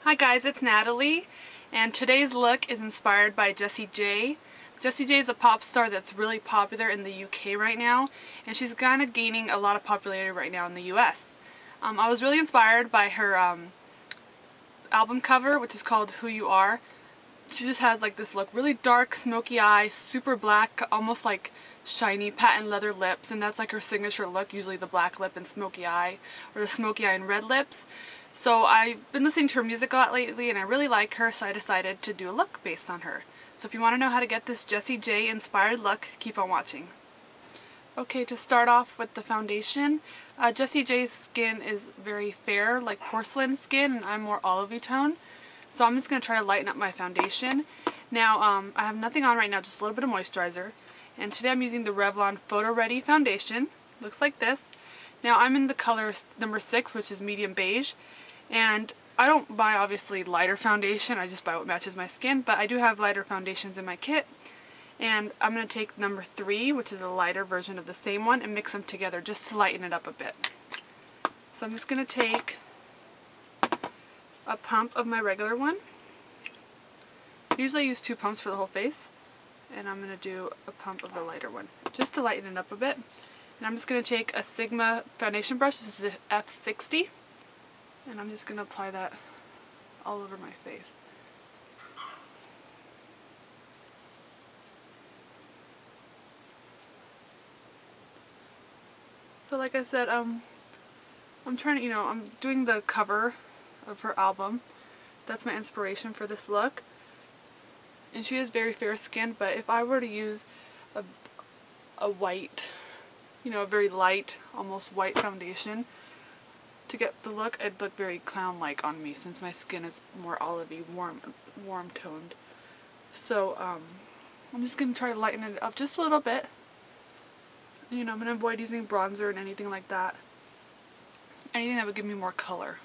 Hi guys, it's Natalie, and today's look is inspired by Jessie J. Jessie J is a pop star that's really popular in the UK right now, and she's kind of gaining a lot of popularity right now in the US. I was really inspired by her album cover, which is called Who You Are. She just has like this look, really dark, smoky eye, super black, almost like shiny patent leather lips, and that's like her signature look, usually the black lip and smoky eye, or the smoky eye and red lips. So I've been listening to her music a lot lately and I really like her, so I decided to do a look based on her. So if you want to know how to get this Jessie J inspired look, keep on watching. Okay, to start off with the foundation, Jessie J's skin is very fair, like porcelain skin, and I'm more olivey tone. So I'm just going to try to lighten up my foundation. Now, I have nothing on right now, just a little bit of moisturizer. And today I'm using the Revlon Photo Ready foundation. Looks like this. Now I'm in the color number 6, which is medium beige. And I don't buy obviously lighter foundation, I just buy what matches my skin, but I do have lighter foundations in my kit. And I'm going to take number 3, which is a lighter version of the same one, and mix them together just to lighten it up a bit. So I'm just going to take a pump of my regular one. Usually I use 2 pumps for the whole face, and I'm going to do a pump of the lighter one just to lighten it up a bit. And I'm just going to take a Sigma foundation brush, this is the F60, and I'm just going to apply that all over my face. So like I said, I'm trying to, I'm doing the cover of her album. That's my inspiration for this look. And she is very fair skinned, but if I were to use a white, a very light, almost white foundation to get the look, it'd look very clown-like on me since my skin is more olivey, warm toned. So I'm just going to try to lighten it up just a little bit. I'm going to avoid using bronzer and anything like that. Anything that would give me more color.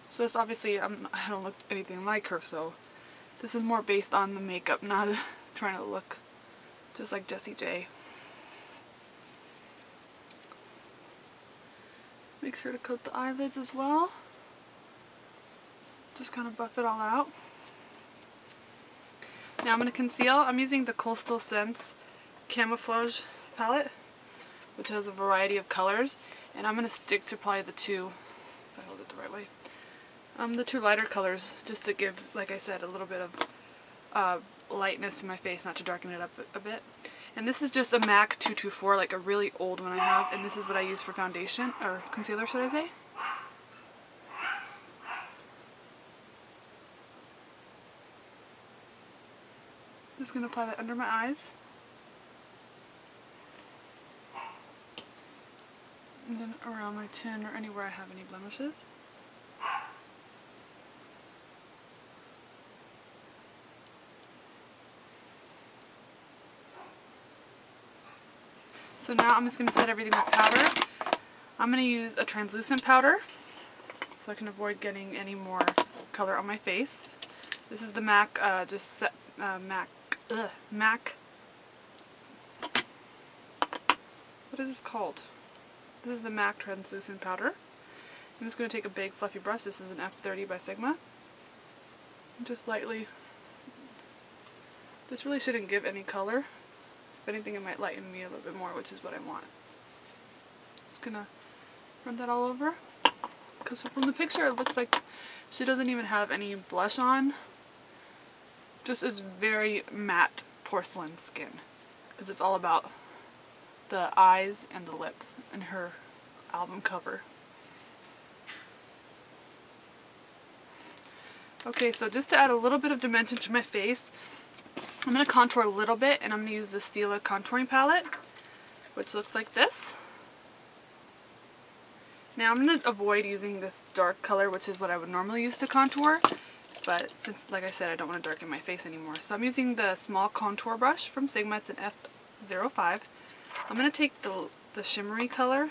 So this obviously, I don't look anything like her, so this is more based on the makeup, not trying to look just like Jessie J. Make sure to coat the eyelids as well. Just kind of buff it all out. Now I'm going to conceal. I'm using the Coastal Scents Camouflage palette, which has a variety of colors, and I'm going to stick to probably the 2, if I hold it the right way, the 2 lighter colors, just to give, like I said, a little bit of lightness to my face, not to darken it up a bit. And this is just a MAC 224, like a really old one I have, and this is what I use for foundation, or concealer should I say. Just going to apply that under my eyes. And then around my chin or anywhere I have any blemishes. So now I'm just going to set everything with powder. I'm going to use a translucent powder so I can avoid getting any more color on my face. This is the MAC, MAC, what is this called? This is the MAC translucent powder. I'm just going to take a big fluffy brush, this is an F30 by Sigma, and just lightly, this really shouldn't give any color. If anything, it might lighten me a little bit more, which is what I want. Just gonna run that all over. Because from the picture, it looks like she doesn't even have any blush on. Just is very matte porcelain skin. Because it's all about the eyes and the lips in her album cover. Okay, so just to add a little bit of dimension to my face, I'm going to contour a little bit, and I'm going to use the Stila contouring palette, which looks like this. Now I'm going to avoid using this dark color, which is what I would normally use to contour, but since, like I said, I don't want to darken my face anymore. So I'm using the small contour brush from Sigma, it's an F05. I'm going to take the shimmery color,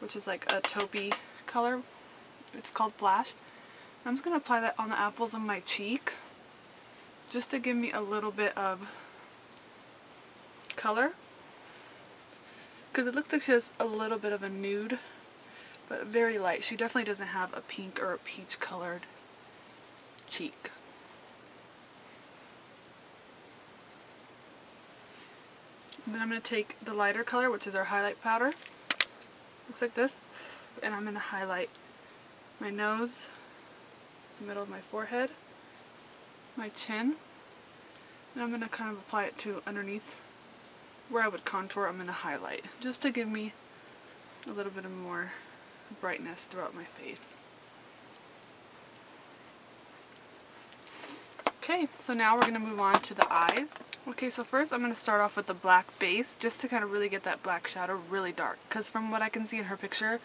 which is like a taupey color, it's called Flash. I'm just going to apply that on the apples of my cheek, just to give me a little bit of color, because it looks like she has a little bit of a nude but very light. She definitely doesn't have a pink or a peach colored cheek. And then I'm going to take the lighter color, which is our highlight powder. Looks like this. And I'm going to highlight my nose, the middle of my forehead, my chin, and I'm going to kind of apply it to underneath where I would contour. I'm going to highlight just to give me a little bit of more brightness throughout my face. Okay, so now we're going to move on to the eyes. Okay, so first I'm going to start off with the black base just to kind of really get that black shadow really dark, because from what I can see in her picture,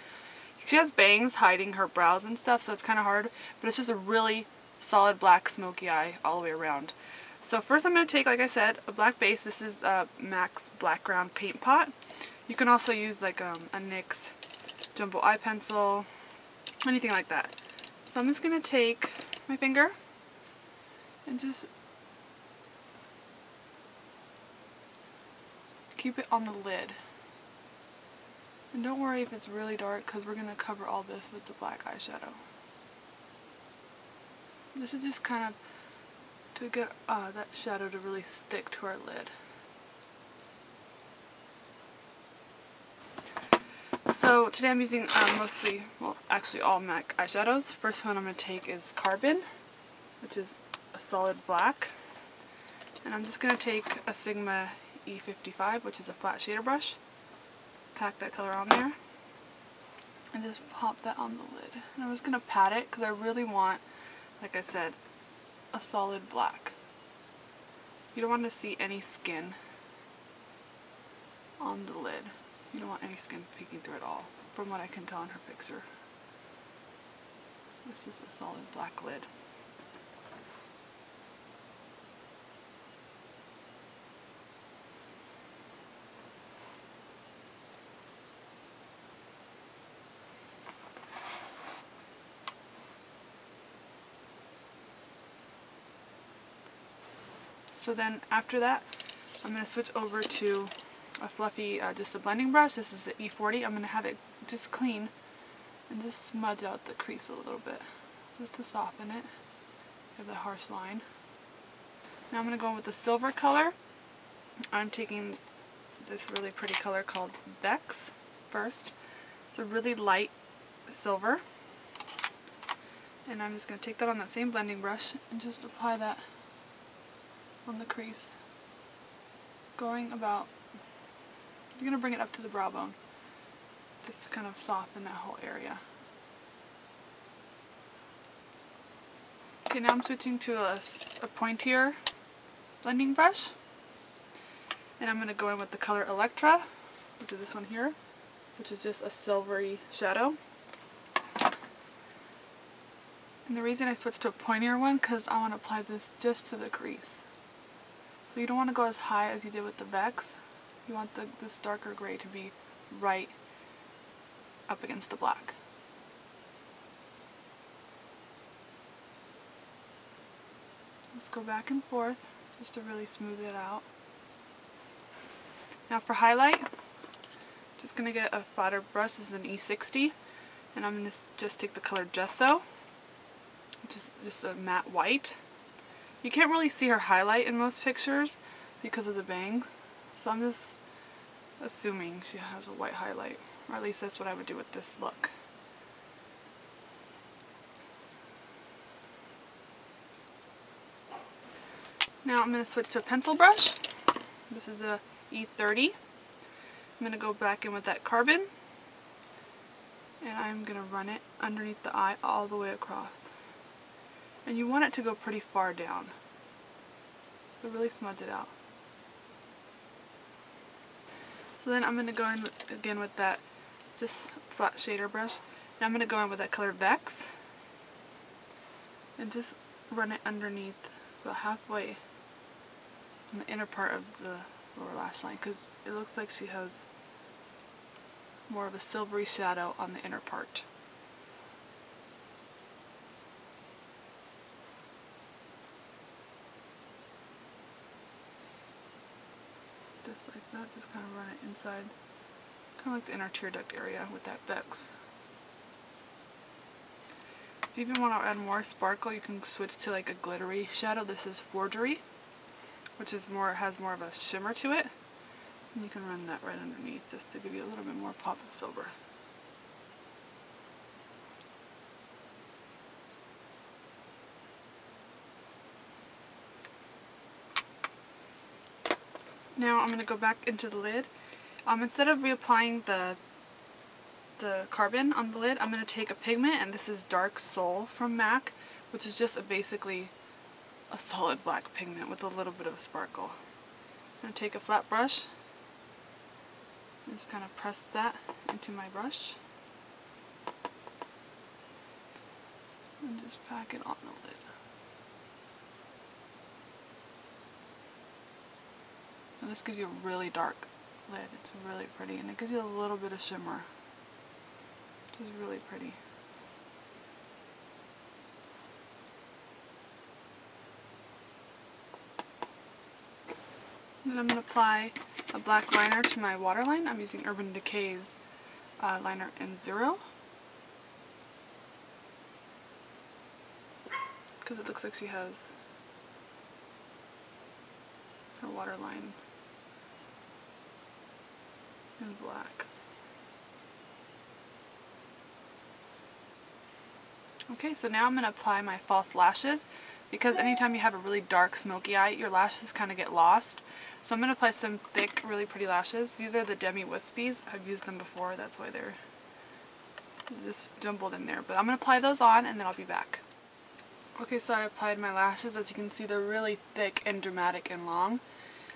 she has bangs hiding her brows and stuff, so it's kind of hard, but it's just a really solid black smoky eye all the way around. So first I'm going to take, like I said, a black base. This is a MAC's Black Ground Paint Pot. You can also use like a NYX Jumbo Eye Pencil, anything like that. So I'm just going to take my finger and just keep it on the lid. And don't worry if it's really dark, because we're going to cover all this with the black eyeshadow. This is just kind of to get that shadow to really stick to our lid. So today I'm using mostly, well actually all MAC eyeshadows. First one I'm going to take is Carbon, which is a solid black. And I'm just going to take a Sigma E55, which is a flat shader brush. Pack that color on there. And just pop that on the lid. And I'm just going to pat it because I really want, like I said, a solid black. You don't want to see any skin on the lid. You don't want any skin peeking through at all, from what I can tell in her picture. This is a solid black lid. So then after that, I'm going to switch over to a fluffy, just a blending brush. This is the E40. I'm going to have it just clean and just smudge out the crease a little bit, just to soften it. Have the harsh line. Now I'm going to go in with the silver color. I'm taking this really pretty color called Bex first. It's a really light silver. And I'm just going to take that on that same blending brush and just apply that on the crease, going about, you're going to bring it up to the brow bone, just to kind of soften that whole area. Okay, now I'm switching to a pointier blending brush, and I'm going to go in with the color Electra, which is this one here, which is just a silvery shadow. And the reason I switched to a pointier one, because I want to apply this just to the crease. So you don't want to go as high as you did with the Vex. You want this darker gray to be right up against the black. Just go back and forth just to really smooth it out. Now for highlight, just going to get a flatter brush. This is an E60, and I'm going to just take the color Gesso, which is just a matte white. You can't really see her highlight in most pictures because of the bangs, so I'm just assuming she has a white highlight, or at least that's what I would do with this look. Now I'm going to switch to a pencil brush. This is a E30. I'm going to go back in with that Carbon, and I'm going to run it underneath the eye all the way across. And you want it to go pretty far down, so really smudge it out. So then I'm going to go in again with that just flat shader brush. Now I'm going to go in with that color Vex and just run it underneath about halfway in the inner part of the lower lash line, because it looks like she has more of a silvery shadow on the inner part. Just like that, just kind of run it inside, kind of like the inner tear duct area with that Vex. If you even want to add more sparkle, you can switch to like a glittery shadow. This is Forgery, which is has more of a shimmer to it. And you can run that right underneath just to give you a little bit more pop of silver. Now I'm going to go back into the lid. Instead of reapplying the carbon on the lid, I'm going to take a pigment, and this is Dark Soul from MAC, which is just basically a solid black pigment with a little bit of sparkle. I'm going to take a flat brush and just kind of press that into my brush and just pack it on the lid. So this gives you a really dark lid. It's really pretty, and it gives you a little bit of shimmer, which is really pretty. Then I'm going to apply a black liner to my waterline. I'm using Urban Decay's liner in 0. Because it looks like she has her waterline in black. Okay, so now I'm going to apply my false lashes, because anytime you have a really dark smoky eye, your lashes kind of get lost. So I'm going to apply some thick, really pretty lashes. These are the Demi Wispies. I've used them before, that's why they're just jumbled in there. But I'm going to apply those on, and then I'll be back. Okay, so I applied my lashes. As you can see, they're really thick and dramatic and long.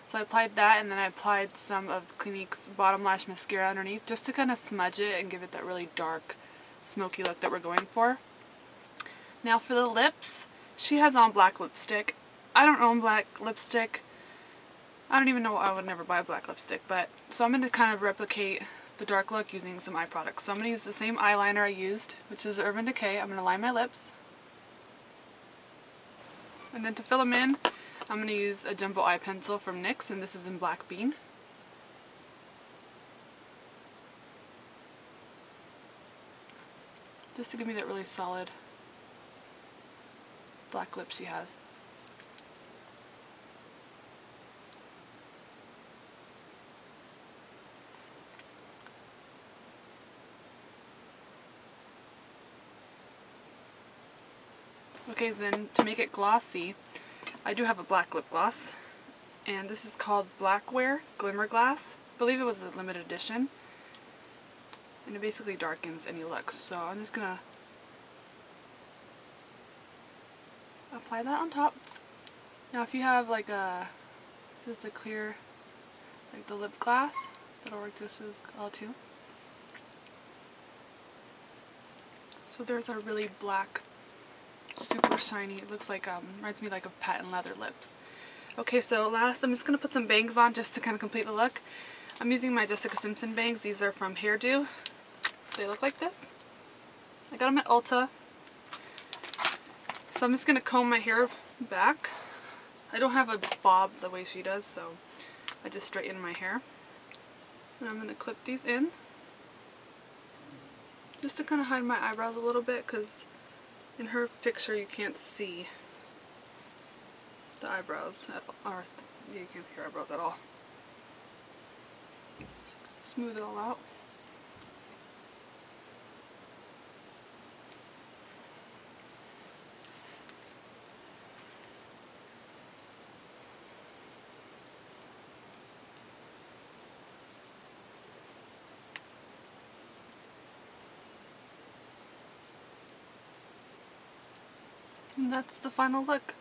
So I applied that, and then I applied some of Clinique's Bottom Lash Mascara underneath, just to kind of smudge it and give it that really dark, smoky look that we're going for. Now for the lips, she has on black lipstick. I don't own black lipstick. I don't even know, I would never buy black lipstick, but so I'm going to kind of replicate the dark look using some eye products. So I'm going to use the same eyeliner I used, which is Urban Decay. I'm going to line my lips. And then to fill them in, I'm going to use a jumbo eye pencil from NYX, and this is in Black Bean. Just to give me that really solid black lip she has. Okay, then to make it glossy, I do have a black lip gloss, and this is called Blackware Glimmer Glass. I believe it was a limited edition, and it basically darkens any looks. So I'm just gonna apply that on top. Now if you have like just a clear, like the lip glass, that'll work just as well too. So there's our really black, super shiny, it looks like, reminds me like of patent leather lips. Okay, so last I'm just going to put some bangs on just to kind of complete the look. I'm using my Jessica Simpson bangs. These are from Hairdo. They look like this. I got them at Ulta. So I'm just going to comb my hair back. I don't have a bob the way she does, so I just straighten my hair. And I'm going to clip these in, just to kind of hide my eyebrows a little bit, because in her picture you can't see the eyebrows at all, or you can't see her eyebrows at all. Smooth it all out. And that's the final look.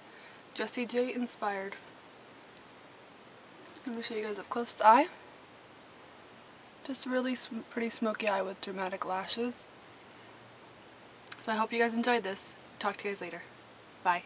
Jessie J inspired. Let me show you guys up close to eye. Just a really pretty smoky eye with dramatic lashes. So I hope you guys enjoyed this. Talk to you guys later. Bye.